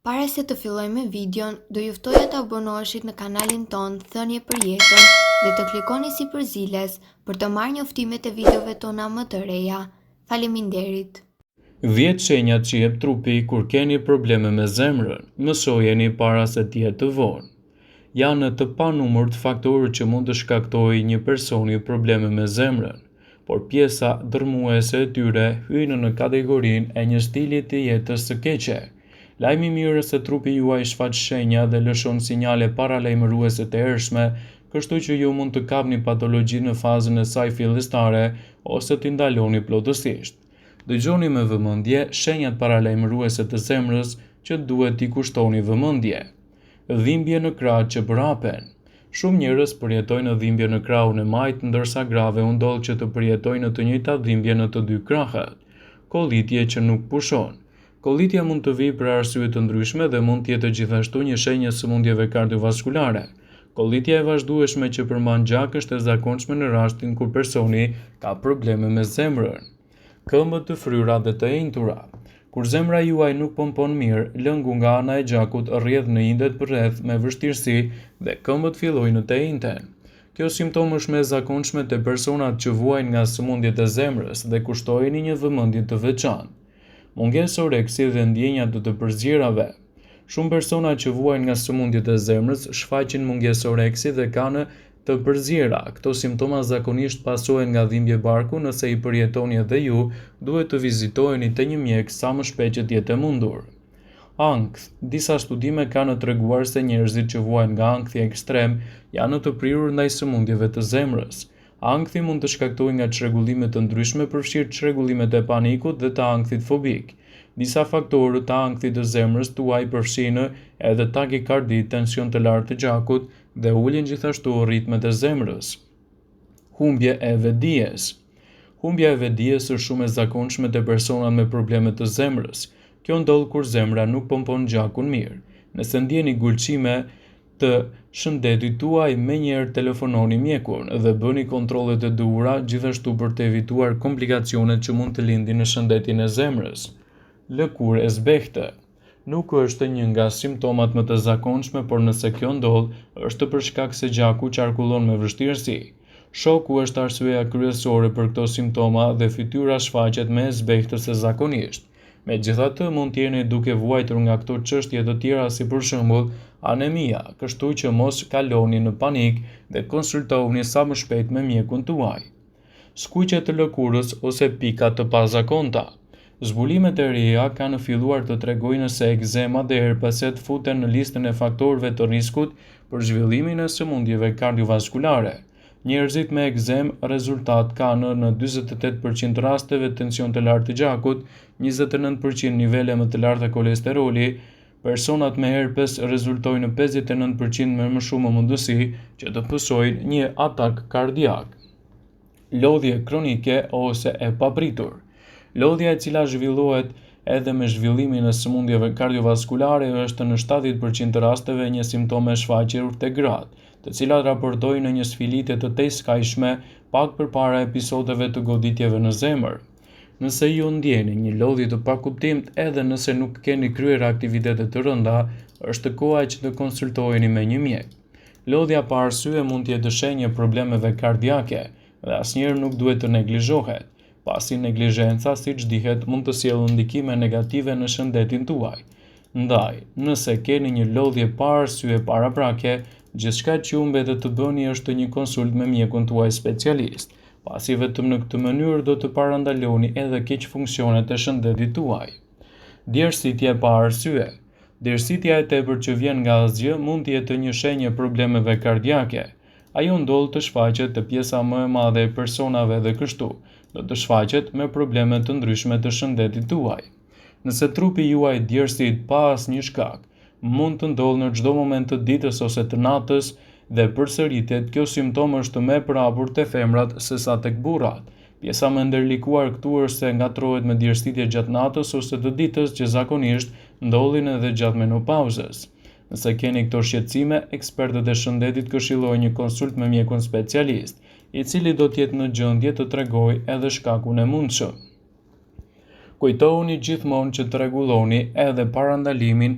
Para se të filloj me videon, do ju ftoja të abonoheshit në kanalin ton Thënie për Jetën dhe të klikoni si përziles për të marrë njoftimet e videove tona më të reja. Faleminderit. 10 shenjat që jep trupi kur keni probleme me zemrën, mësojeni para se të jetë të vonë. Janë të panumërt faktorët që mund të shkaktojë një personi probleme me zemrën, por pjesa dërmuese e tyre hyjnë në kategorinë e një stili të jetës së keqe. Lajmi i mirë se trupi juaj shfaq shenja dhe lëshon sinjale paralajmëruese të ershme, kështu që ju mund të kapni patologji në fazën e saj fillestare ose t'i ndaloni plotësisht. Dëgjoni me vëmendje shenjat paralajmëruese të zemrës që duhet t'i kushtoni vëmendje. Dhimbje në krah që përhapen. Shumë njerëz përjetojnë dhimbje në krahun e majt, ndërsa grave u ndodh që të përjetojnë të njëjta dhimbje në të dy krahët. Kollitje që nuk pushon. Kollitja mund të vijë për arsye të ndryshme dhe mund të jetë gjithashtu një shenjë e sëmundjeve kardiovaskulare. Kollitja e vazhdueshme që përmban gjak është e zakonshme në rastin kur personi ka probleme me zemrën. Këmbët të fryra dhe të enjtura. Kur zemra juaj nuk pompon mirë, lëngu nga ana e gjakut rrjedh në indet përreth me vështirësi dhe këmbët fillojnë të enjten. Kjo simptom është më e zakonshme te personat që vuajnë nga sëmundjet e zemrës dhe kushtojeni një vëmendje të veçantë. Mungesë oreksi dhe ndjenja të përzierave. Shumë persona që vuajnë nga sëmundjet e zemrës shfaqin mungesë oreksi dhe kanë të përziera. Këto simptoma zakonisht pasohen nga dhimbje barku. Nëse i përjetoni edhe ju, duhet të vizitoheni te një mjek sa më shpejt që të jetë e mundur. Ankth. Disa studime kanë treguar se njerëzit që vuajnë nga ankthi ekstrem janë të prirur ndaj sëmundjeve të zemrës. Ankthi mund të shkaktojë nga çrregullime të ndryshme, përfshirë çrregullimet e panikut dhe të ankthit fobik. Disa faktorë të ankthit të zemrës tuaj përfshinë edhe takikardi, tension të lartë të gjakut dhe uljen gjithashtu ritmet e zemrës. Humbje e vetdijes. Humbja e vetdijes është shumë e zakonshme te personat me probleme të zemrës. Kjo ndodh kur zemra nuk pompon gjakun mirë. Nëse ndjeni gulqime të shëndetit tuaj, menjëherë telefononi mjekun dhe bëni kontrollet e duhura, gjithashtu për të evituar komplikacionet që mund të lindin në shëndetin e zemrës. Lëkurë e zbehtë. Nuk është një nga simptomat më të zakonshme, por nëse kjo ndodh, është për shkak se gjaku qarkullon me vështirësi. Shoku është arsyeja kryesore për këto simptoma dhe fytyra shfaqet më e zbehtë se zakonisht. Megjithatë, mund të jeni duke vuajtur nga këto çështje të tjera si për shembull anemia, kështu që mos kaloni në panik dhe konsultohuni sa më shpejt me mjekun tuaj. Skuqje të lëkurës ose pika të pazakonta. Zbulimet e reja kanë filluar të tregojnë se ekzema dhe herpeset futen në listën e faktorëve të riskut për zhvillimin e sëmundjeve kardiovaskulare. Njerëzit me ekzem rezultat kanë në 48% rasteve tension të lartë të gjakut, 29% nivele më të larta kolesteroli. Personat me herpes rezultojnë në 59% me më shumë mundësi që të pësojnë një atak kardiak. Lodhje kronike ose e papritur. Lodhja e cila zhvillohet edhe me zhvillimin e sëmundjeve kardiovaskulare është në 70% të rasteve një simptom e shfaqur te gratë, të cilat raportojnë në një sfilitje të tejskajshme pak përpara episodeve të goditjeve në zemër. Nëse ju ndjeni një lodhje të pakuptimt edhe nëse nuk keni kryer aktivitete të rënda, është koha që të konsultoheni me një mjek. Lodhja pa arsye mund të jetë shenjë problemeve kardiake dhe asnjëherë nuk duhet të neglizhohet, pasi neglizhenca, siç dihet, mund të sjellë ndikime negative në shëndetin tuaj. Ndaj, nëse keni një lodhje pa arsye paraprake, gjithçka që ju mbetet të bëni është një konsult me mjekun tuaj specialist, pasi vetëm në këtë mënyrë do të parandaloni edhe keq funksionet e shëndetit tuaj. Djersitje pa arsye. Djersitja e tepërt që vjen nga asgjë mund të jetë një shenjë e problemeve kardiake. Ajo ndodh të shfaqet te pjesa më e madhe e personave dhe kështu do të shfaqet me probleme të ndryshme të shëndetit tuaj. Nëse trupi juaj djersit pa asnjë shkak, mund të ndodhë në çdo moment të ditës ose të natës dhe përsëritet. Kjo simptom është më e përhapur te femrat sesa tek burrat. Pjesa më ndërlikuar këtu është se ngatrohet me djersitje gjatë natës ose të ditës, që zakonisht ndodhin edhe gjatë menopauzës. Nëse keni këto shqetësime, ekspertët e shëndetit këshillojnë një konsult me mjekun specialist, i cili do të jetë në gjendje të tregojë edhe shkakun e mundshëm. Kujtohuni gjithmonë që të rregulloni edhe parandalimin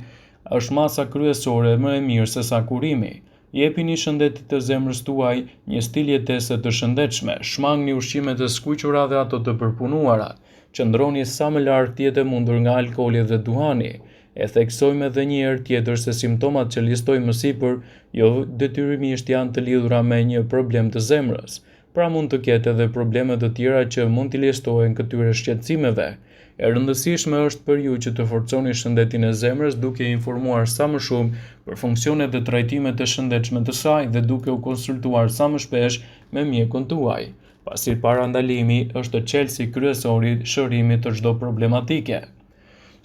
është masa kryesore më e mirë se sa kurimi. Jepini shëndetit të zemrës tuaj një stil jetese të shëndetshme, shmangni ushqimet e skuqura dhe ato të përpunuara, qëndroni sa më larg jetë e mundur nga alkooli dhe duhani. E theksojmë edhe një herë tjetër se simptomat që listoj më sipër jo detyrimisht janë të lidhura me një problem të zemrës, pra mund të ketë edhe probleme të tjera që mund t'i listohen këtyre shqetësimeve. E rëndësishme është për ju që të forconi shëndetin e zemrës duke informuar sa më shumë për funksionet dhe trajtimet e shëndetshme të saj dhe duke u konsultuar sa më shpesh me mjekun tuaj, pasi parandalimi është çelësi kryesor i shërimit të çdo problematike.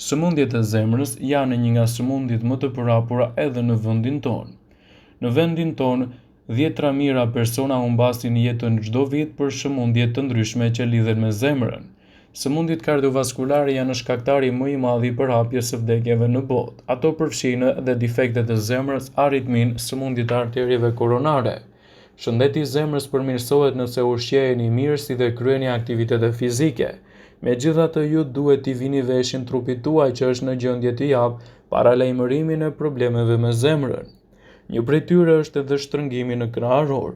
Sëmundjet e zemrës janë një nga sëmundjet më të përhapura edhe në vendin tonë. Në vendin tonë, 10 mijëra persona humbasin jetën çdo vit për sëmundje të ndryshme që lidhen me zemrën. Sëmundjet kardiovaskulare janë shkaktari më i madh i përhapjes së vdekjeve në botë. Ato përfshijnë edhe defektet e zemrës, aritmin, sëmundjet e arterieve koronare. Shëndeti i zemrës përmirësohet nëse ushqeheni mirë si dhe kryeni aktivitete fizike. Megjithatë, ju duhet t'i vini veshin trupit tuaj që është në gjendje të jap para lajmërimin e problemeve me zemrën. Një prej tyre është edhe shtrëngimi në krahëror.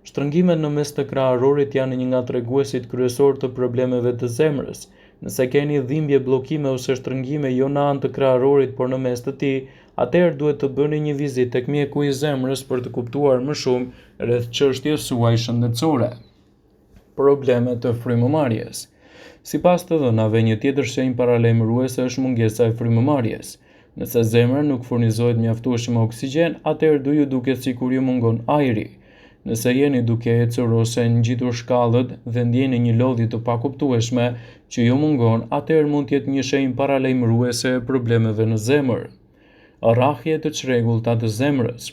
Shtrëngimet në mes të kraharorit janë një nga treguesit kryesor të problemeve të zemrës. Nëse keni dhimbje, bllokime ose shtrëngime jo në anë të kraharorit por në mes të tij, atëherë duhet të bëni një vizitë tek mjeku i zemrës për të kuptuar më shumë rreth çështjes suaj shëndetësore. Problemet të frymëmarrjes. Sipas të dhënave, një tjetër shenjë paralajmëruese është mungesa e frymëmarrjes. Nëse zemra nuk furnizohet mjaftueshëm me oksigjen, atëherë do ju duket sikur ju mungon ajri. Nëse jeni duke ecur ose ngjitur shkallët dhe ndjeni një lodhje të pakuptueshme që ju mungon, atëherë mund të jetë një shenjë paralajmëruese e problemeve në zemër. Rrahje të çrregullta të zemrës.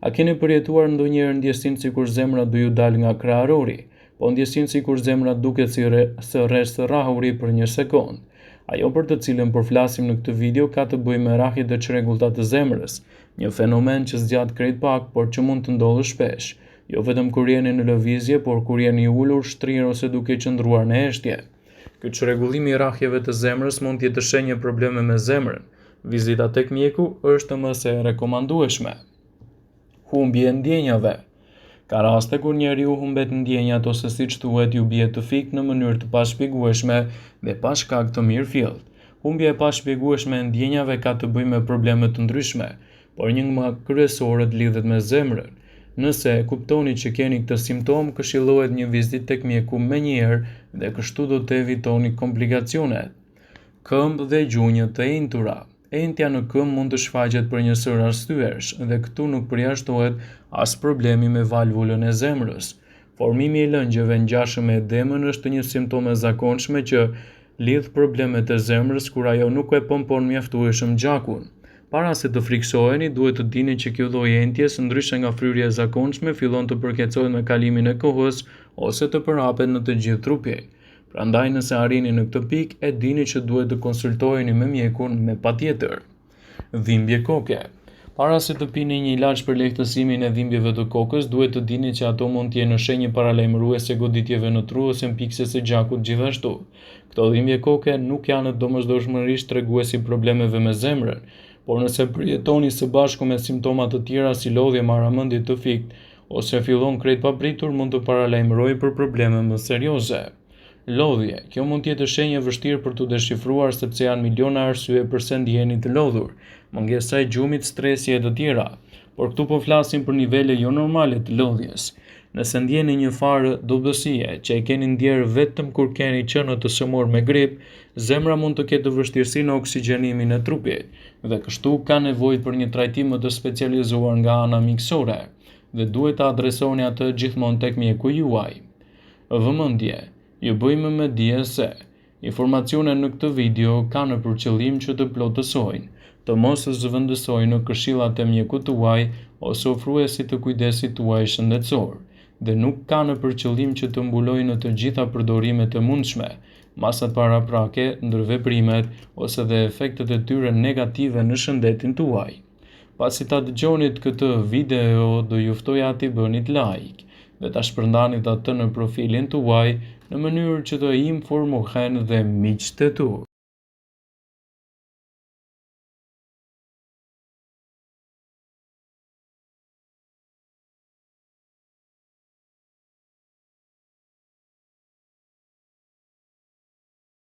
A keni përjetuar ndonjëherë ndjesinë sikur zemra do ju dalë nga kraharori? Po ndjesinë sikur zemra duket si rresht rrahuri për një sekond. Ajo për të cilën po flasim në këtë video ka të bëjë me rrahje të çrregullta të zemrës, një fenomen që zgjat krejt pak, por që mund të ndodhë shpesh, jo vetëm kur jeni në lëvizje, por kur jeni ulur, shtrirë ose duke qëndruar në heshtje. Ky çrregullim i rrahjeve të zemrës mund të jetë shenjë probleme me zemrën. Vizita tek mjeku është më së rekomandueshme. Humbje e ndjenjave. Ka raste kur njeriu humbet ndjenjat ose siç thuhet ju bie të fikt në mënyrë të pashpjegueshme dhe pa shkak të mirëfillt. Humbja e pashpjegueshme e ndjenjave ka të bëjë me probleme të ndryshme, por një nga kryesorët lidhet me zemrën. Nëse kuptoni që keni këtë simptom, këshillohet një vizitë tek mjeku menjëherë dhe kështu do të evitoni komplikacionet. Këmbë dhe gjunjë të entura. Entja në këmbë mund të shfaqet për një sër arsyesh dhe këtu nuk përjashtohet as problemi me valvulën e zemrës. Formimi i lëngjeve ngjashëm me edemën është një simptom e zakonshme që lidh problemet e zemrës kur ajo nuk e pompon mjaftueshëm gjakun. Para se të friksoheni, duhet të dini që kjo lloj entjes, ndryshe nga fryrja e zakonshme, fillon të përkeçohet me kalimin e kohës ose të përhapet në të gjithë trupi. Prandaj nëse arrini në këtë pikë, e dini që duhet të konsultoheni me mjekun me patjetër. Dhimbje koke. Para se të pini një ilaç për lehtësimin e dhimbjeve të kokës, duhet të dini që ato mund të jenë shenjë paralajmëruese goditjeve në tru ose mpikse së gjakut gjithashtu. Këto dhimbje koke nuk janë domosdoshmërisht treguesi problemeve me zemrën, por nëse përjetoni së bashku me simptoma të tjera si lodhje marramendje të fikt ose fillon krejt papritur, mund të paralajmërojë për probleme më serioze. Lodhje. Kjo mund të jetë shenjë e vështirë për të deshifruar sepse janë miliona arsye pse ndjeheni të lodhur, mungesa e gjumit, stresi e të tjera, por këtu po flasim për nivele jo normale të lodhjes. Nëse ndjeni një farë dobësie që e keni ndjerë vetëm kur keni qenë të sëmur me grip, zemra mund të ketë vështirësi në oksigjenimin e trupit dhe kështu ka nevojë për një trajtim më të specializuar nga ana mjekësore dhe duhet të adresoni atë gjithmonë tek mjeku juaj. Vëmendje. Ju bëjmë me dije se informacionet në këtë video kanë për qëllim që të plotësojnë, të mos zëvendësojnë në këshillat e mjekut tuaj ose ofruesit të kujdesit tuaj shëndetësor, dhe nuk kanë për qëllim që të mbulojnë në të gjitha përdorimet e mundshme, masat paraprake, ndërveprimet ose dhe efektet e tyre negative në shëndetin tuaj. Pasi ta dëgjonit këtë video, do ju ftoja t'i bënit like dhe ta shpërndanit atë në profilin tuaj në mënyrë që të informohen dhe miqtë e tu.